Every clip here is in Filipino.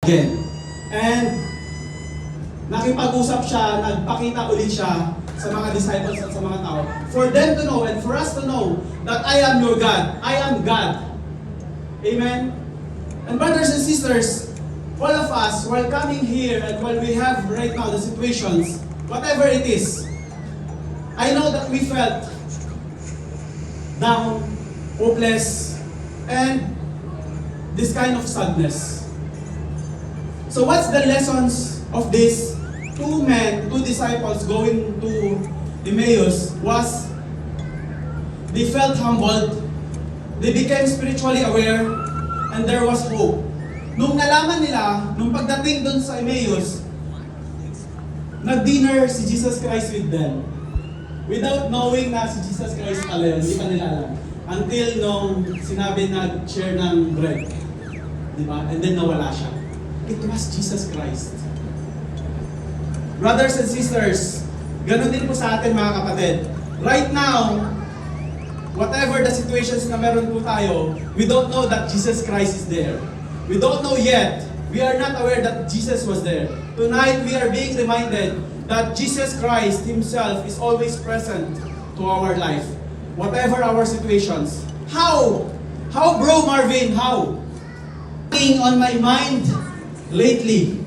again. And nakipag-usap siya, nagpakita ulit siya sa mga disciples at sa mga tao for them to know and for us to know that I am your God. I am God. Amen? And brothers and sisters, all of us, while coming here and while we have right now the situations, whatever it is, I know that we felt down, hopeless, and this kind of sadness. So what's the lessons of this? Two disciples going to Emmaus was they felt humbled, they became spiritually aware, and there was hope. Nung nalaman nila, nung pagdating dun sa Emmaus, nag-dinner si Jesus Christ with them. Without knowing na si Jesus Christ pala yun, hindi pa nila alam. Until nung sinabi nag-share ng bread. Diba? And then nawala siya. It was Jesus Christ. Brothers and sisters, ganun din po sa atin mga kapatid. Right now, whatever the situations na meron po tayo, we don't know that Jesus Christ is there. We don't know yet. We are not aware that Jesus was there. Tonight, we are being reminded that Jesus Christ Himself is always present to our life. Whatever our situations. How? How, bro Marvin? How? On my mind lately,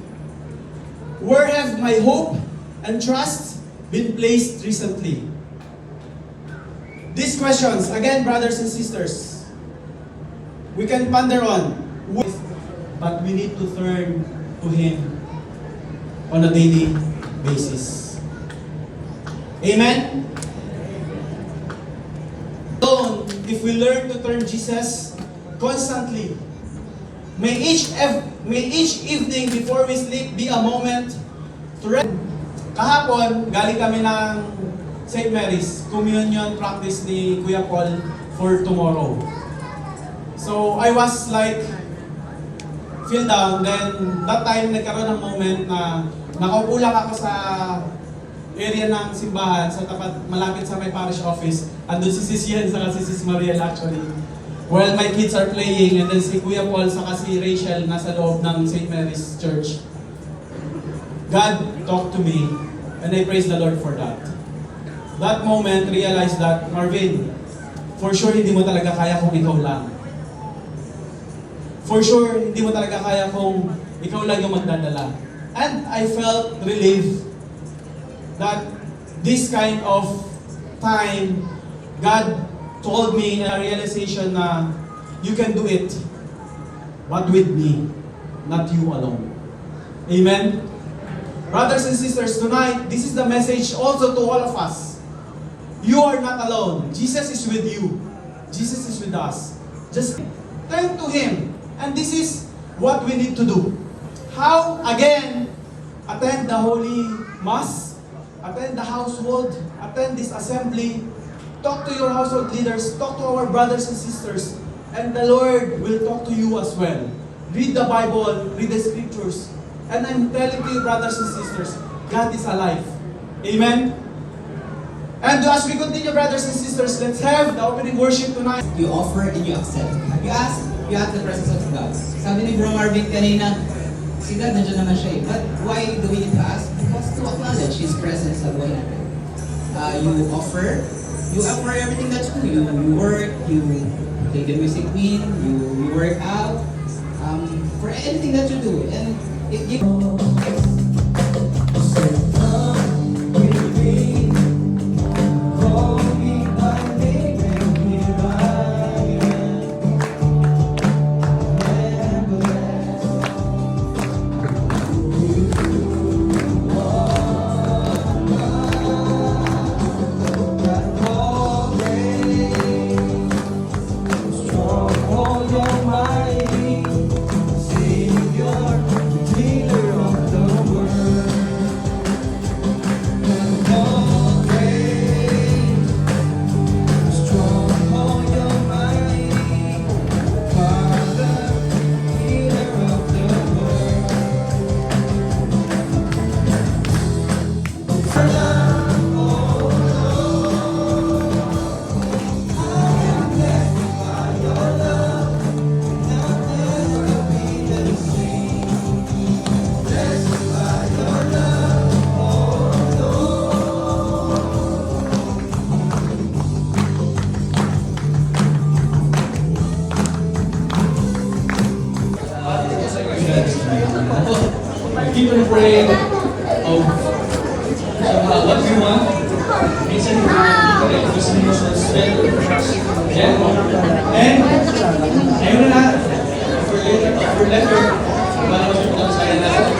where have my hope and trust been placed recently? These questions, again, brothers and sisters, we can ponder on, but we need to turn to Him on a daily basis. Amen? So, if we learn to turn Jesus constantly, may each evening before we sleep be a moment to rest. Kahapon, galing kami ng St. Mary's, communion practice ni Kuya Paul for tomorrow. So, I was like, feel down. Then, that time, nagkaroon ng moment na nakaupo lang ako sa area ng simbahan, sa tapat, malapit sa may parish office. Andun si Sis Yen, saka si Sis Mariel actually. While my kids are playing, and then si Kuya Paul, saka si Rachel, nasa loob ng St. Mary's Church. God talked to me, and I praise the Lord for that. That moment, realized that, Marvin, for sure, hindi mo talaga kaya kung ikaw lang. For sure, hindi mo talaga kaya kung ikaw lang yung magdadala. And I felt relieved that this kind of time, God told me a realization na you can do it, but with me, not you alone. Amen? Brothers and sisters, tonight, this is the message also to all of us. You are not alone. Jesus is with you. Jesus is with us. Just turn to Him. And this is what we need to do. How? Again, attend the Holy Mass, attend the household, attend this assembly, talk to your household leaders, talk to our brothers and sisters, and the Lord will talk to you as well. Read the Bible, read the scriptures. And I'm telling you, brothers and sisters, God is alive. Amen? And as we continue, brothers and sisters, let's have the opening worship tonight. You offer and you accept. You ask, you have the presence of God. Sabi ni Bro Marvin kanina, si God nandiyan naman siya eh. But why do we need to ask? Because to acknowledge His presence sa buhay natin. You offer everything that you do. You work, you play the music queen, you work out, for anything that you do. And it gives Savior, healer of the keep on praying of what you want. Minsan hindi ka rin gusto mo sa spell. Yeah. And, ayun na lahat. For letter, para masupunta sa kanya natin.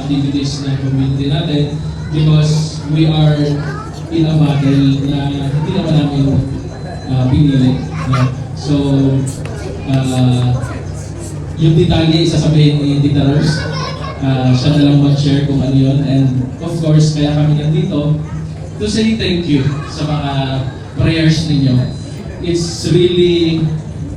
Activities ng community natin because we are in a battle na hindi naman namin pinili. No? So, yung detalye isasabihin ni Tita Rose. Siya na lang mag-share kung ano yun. And of course, kaya kami nandito to say thank you sa mga prayers ninyo. It's really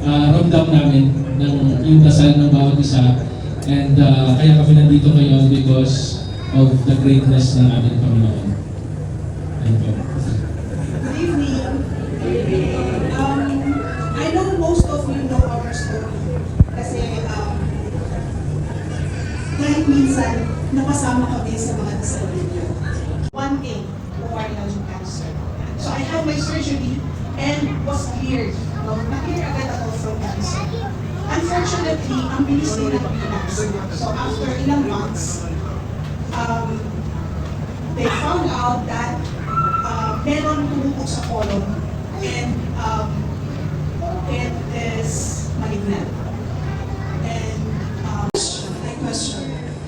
ramdam namin ng yung dasal ng bawat isa. And kaya kami nandito ngayon because of the greatness ng ating Panginoon. Thank you. Good evening. I know most of you know our story. Kasi kahit minsan napasama kami sa mga dasal ninyo. One thing, ovarian cancer. So I had my surgery and was cleared. Na-clear agad ako from cancer. Unfortunately, ang bilis din ng relapse. So after ilang months, they found out that meron tumukok sa colon and it is malignant. And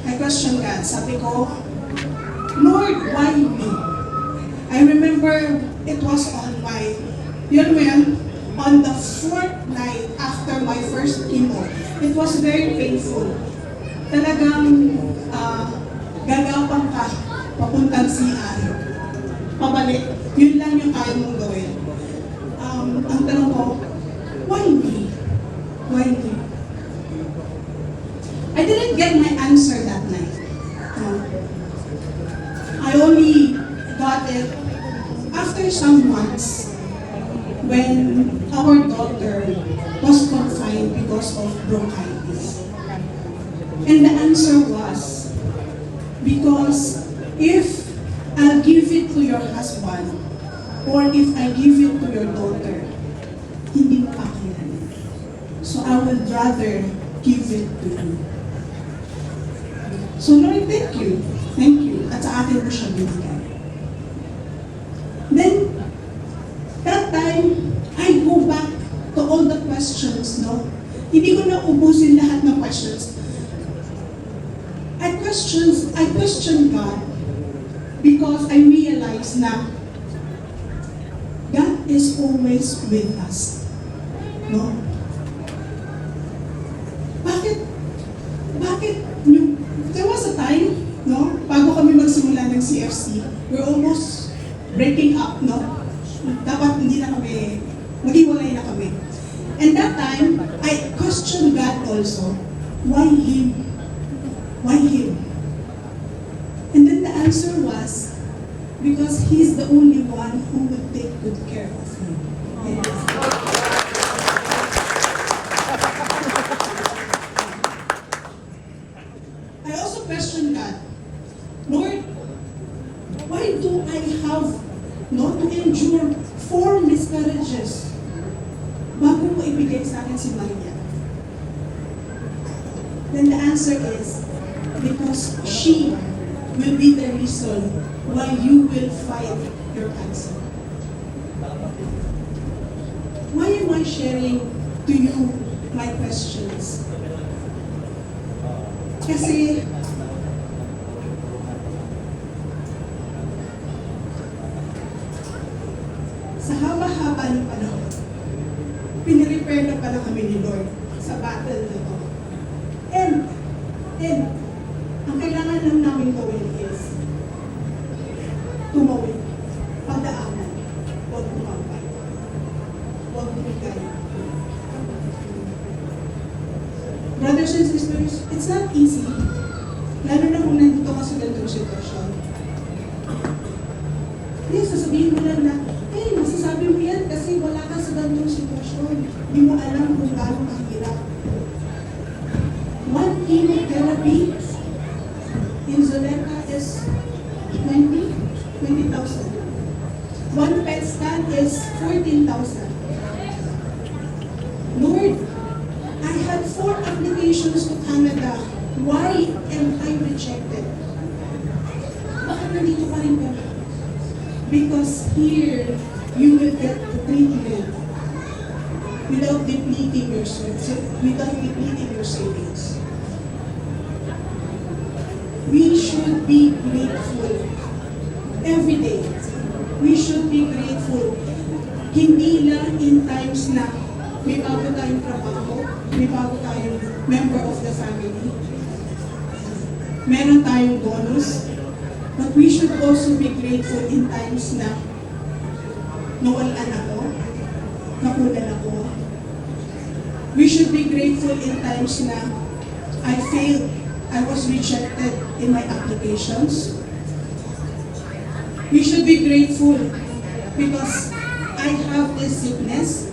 I question God. Sabi ko, Lord, why me? I remember it was on my, on the fourth night after my first chemo. It was very painful. Talagang gagapang ka, papuntang CR. Pabalik. Yun lang yung kaya mong gawin. Ang tanong ko, why me? Why me? I didn't get my answer that night. I only got it after some months when our daughter was confined because of bronchitis. And the answer was, because if I'll give it to your husband, or if I give it to your daughter, hindi mo kakayanin. So I would rather give it to you. So Lord, thank you. Thank you. At sa akin mo siya binigay. Then, that time, I go back to all the questions, no? Hindi ko na ubusin lahat ng questions. I question God because I realize na God is always with us. No? Bakit there was a time, no? Bago kami magsimula ng CFC, we're almost breaking up, no? Dapat hindi na kami, maghiwalay na kami. And that time, I questioned God also, why Him? Why Him? And then the answer was, because He's the only one who would take good care of me. Yes. I also questioned God, Lord, why do I have not to endure 4 miscarriages bago mo ibigay sa akin si Maria? Then the answer is, because she will be the reason why you will fight your cancer. Why am I sharing to you my questions? Kasi sa haba-haba ng panahon, pinirepare na pala kami ni Lord sa battle na to. And ang kailangan lang namin gawin is tumawid, pagdaanan, huwag kumambay, huwag bumigay. Brothers and sisters, it's not easy, lalo na kung nandito ka sa ganitong sitwasyon. Yes, sasabihin mo lang na, masasabi mo yan kasi wala ka sa ganitong sitwasyon. Hindi mo alam kung gaano kahirap. One chemotherapy in Zuleka is 20,000. One PET scan is 14,000. Lord, I had 4 applications to Canada. Why am I rejected. Bakit nandito pa rin ka? Because here, you will get the treatment without depleting your savings. We should be grateful every day. We should be grateful. Hindi lang in times na may bago tayong trabaho, may bago tayong member of the family, meron tayong bonus, but we should also be grateful in times na nawalan ako, nakunan ako. We should be grateful in times na I failed, I was rejected in my applications. We should be grateful because I have this sickness.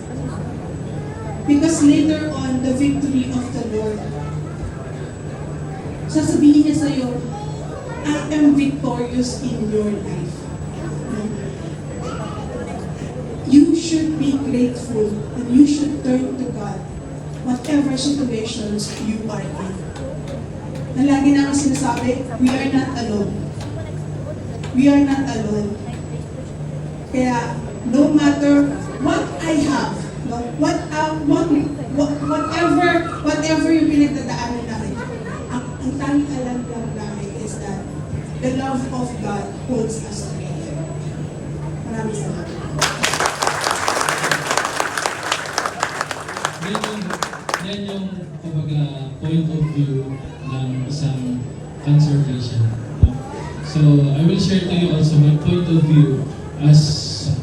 Because later on, the victory of the Lord, sasabihin niya sa'yo, I am victorious in your life. You should be grateful and you should turn to God whatever situations you are in. Na lagi namin sinasabi, we are not alone. We are not alone. Kaya, no matter what I have, no, whatever yung pinagdadaanan namin, ang tanging alam lang namin is that the love of God holds us together. Maraming salamat. Yan yung kumbaga, point of view ng isang cancer patient. No? So, I will share to you also my point of view as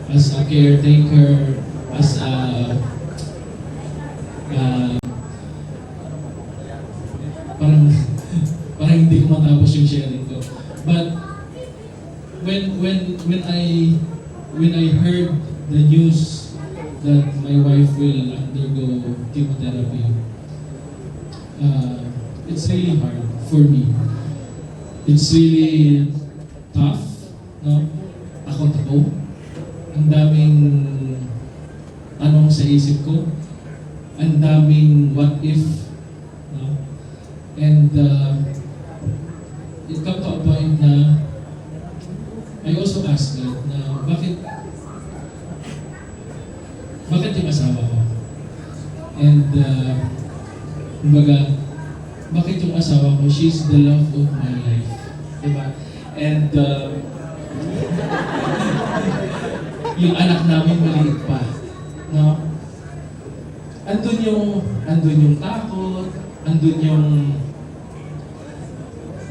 a caretaker, as a parang hindi ko matapos yung sharing ko. But when I heard the news that my wife will undergo chemotherapy, it's really hard for me. It's really tough, no? Takot ako. Ang daming tanong sa isip ko. Ang daming what if, no? And it come to a point na I also asked God na bakit yung asawa ko? And kumbaga, bakit yung asawa ko? She's the love of my life. Diba? And yung anak namin maliit pa. No? Andun yung takot, andun yung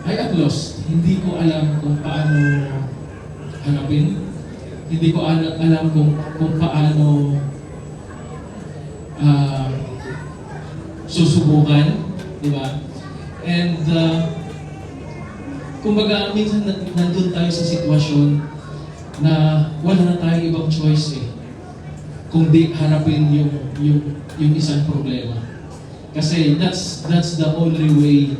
I am lost. Hindi ko alam kung paano hanapin. Hindi ko alam kung paano susubukan, di ba? And kumbaga minsan nandun tayo sa sitwasyon na wala na tayong ibang choice eh. Kung di harapin yung isang problema. Kasi that's the only way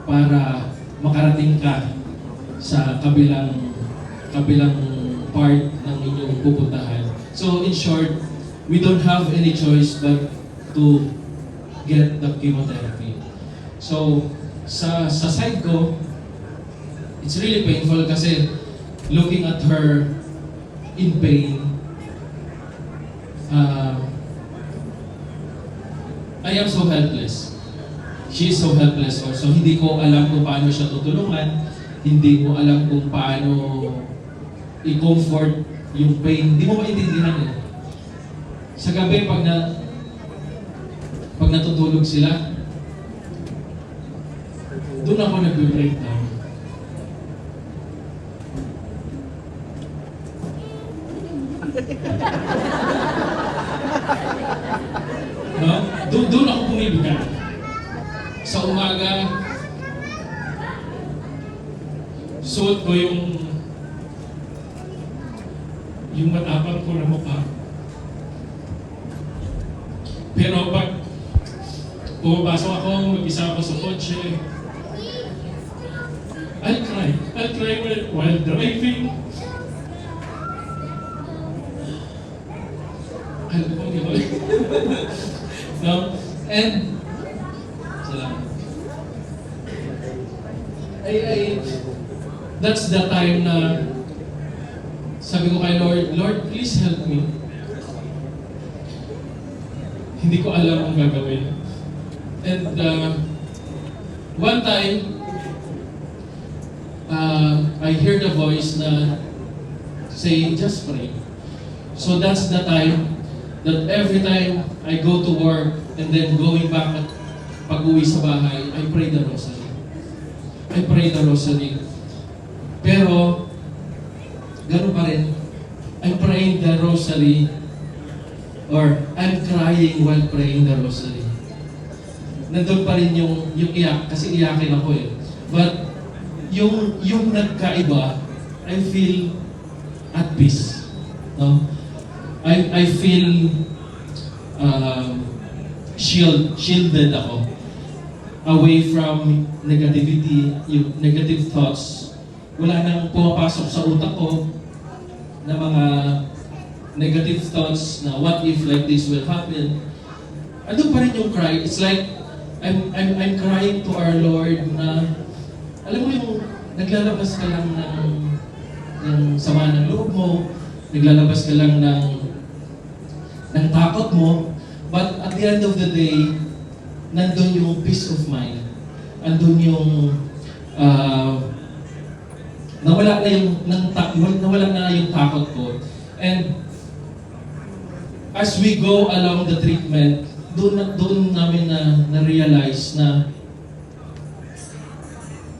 para makarating ka sa kabilang part ng inyong pupuntahan. So in short, we don't have any choice but to get the chemotherapy. So sa side ko, it's really painful kasi looking at her in pain, I am so helpless. She is so helpless also. Hindi ko alam kung paano siya tutulungan. Hindi ko alam kung paano i-comfort yung pain. Hindi mo maintindihan eh. Sa gabi, pag natutulog sila, doon ako nag-breakdown. No? Doon ako bumibigat. Sa umaga, suot ko yung matapang ko na mukha. Pero pag pumapasok ako, mag-isa ako sa kotse, I'll cry while driving. No? And salamat. that's the time na sabi ko kay Lord, Lord, please help me. Hindi ko alam ang gagawin. And one time, I heard a voice na saying, just pray. So that's the time that every time I go to work and then going back at pag-uwi sa bahay, I pray the rosary. I pray the rosary. Pero, gano'n pa rin. I'm praying the rosary or I'm crying while praying the rosary. Nandun pa rin yung iyak, kasi iyakin ako eh. But, yung nagkaiba, I feel at peace. No? I feel shielded ako away from negativity, yung negative thoughts. Wala nang pumapasok sa utak ko na mga negative thoughts na what if like this will happen. Andun pa rin yung cry. It's like I'm crying to our Lord na alam mo yung naglalabas ka lang ng sama ng loob mo, naglalabas ka lang ng takot mo, but at the end of the day, nandun yung peace of mind. Nandun yung nawala na yung takot ko. And as we go along the treatment, doon namin na-realize na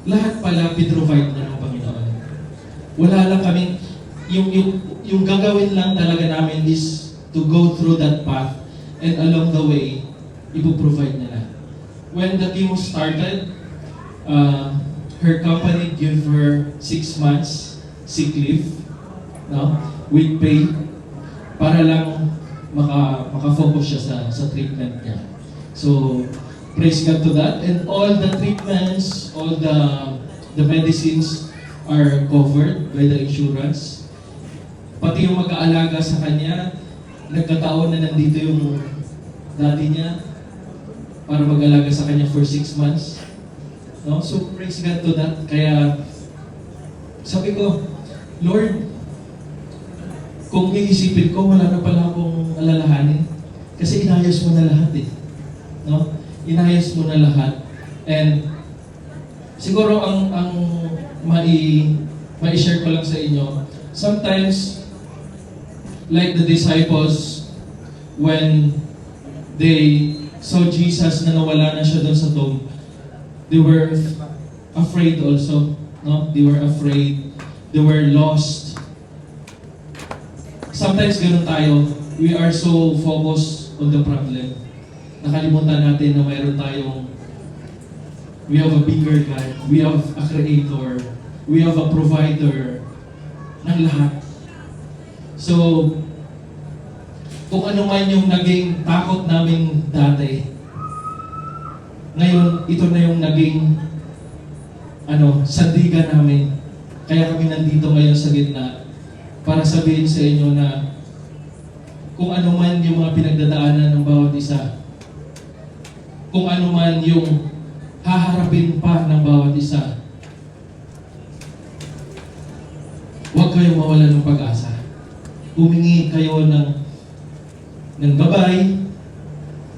lahat pala provide na ng Panginoon. Wala lang kaming, yung gagawin lang talaga namin is to go through that path and along the way, ipoprovide nila. When the chemo started, her company gave her 6 months sick leave, no, with pay, para lang maka-focus siya sa treatment niya. So, praise God to that. And all the treatments, all the medicines are covered by the insurance. Pati yung mag-aalaga sa kanya, nagkataon na nandito yung daddy niya para mag-alaga sa kanya for 6 months. No? So, praise God to that. Kaya, sabi ko, Lord, kung iisipin ko, wala na pala akong alalahanin. Kasi inayos mo na lahat eh. No? Inayos mo na lahat. And siguro ang mai-share ko lang sa inyo, sometimes, like the disciples, when they saw Jesus na nawala na siya doon sa tomb, they were afraid also. No? They were afraid. They were lost. Sometimes ganun tayo. We are so focused on the problem. Nakalimutan natin na mayroon tayong, we have a bigger God, we have a creator, we have a provider ng lahat. So, kung ano man yung naging takot namin dati, ngayon, ito na yung naging sandigan namin. Kaya kami nandito ngayon sa gitna para sabihin sa inyo na kung ano man yung mga pinagdadaanan ng bawat isa, kung ano man yung haharapin pa ng bawat isa, huwag kayong mawalan ng pag-asa. Humingi kayo ng gabay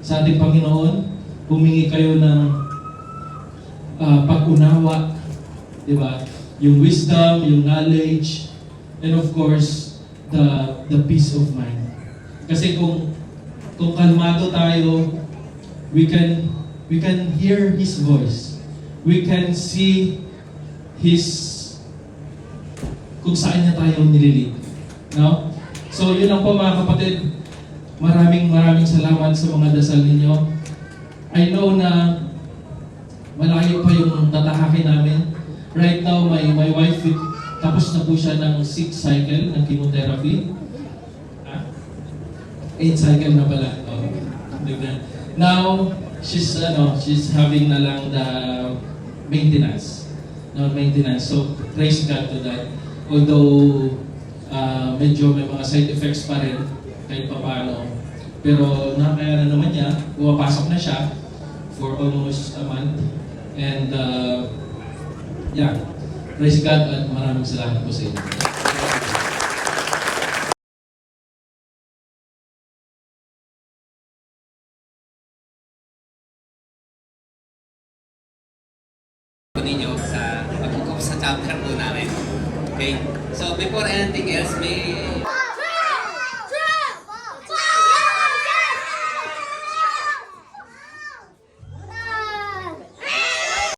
sa ating Panginoon. Humingi kayo ng pag-unawa, di ba? Yung wisdom, yung knowledge, and of course, the peace of mind. Kasi kung kalmado tayo, we can hear His voice. We can see kung saan niya tayo nililid. No? So, yun lang po mga kapatid. Maraming salamat sa mga dasal ninyo. I know na malayo pa yung tatahakin namin. Right now, my wife, tapos na po siya ng 6th cycle ng chemotherapy. 8th cycle na pala. Oh, now, she's having na lang the maintenance. No, maintenance. So, praise God to that. Although, medyo may mga side effects pa rin, kahit pa paano. Pero nakakaya na naman niya, pumapasok na siya for almost a month. And yeah, praise God at maraming salamat po sa inyo. ninyo sa pag-ukom sa chapter po namin. Okay? So before anything else, may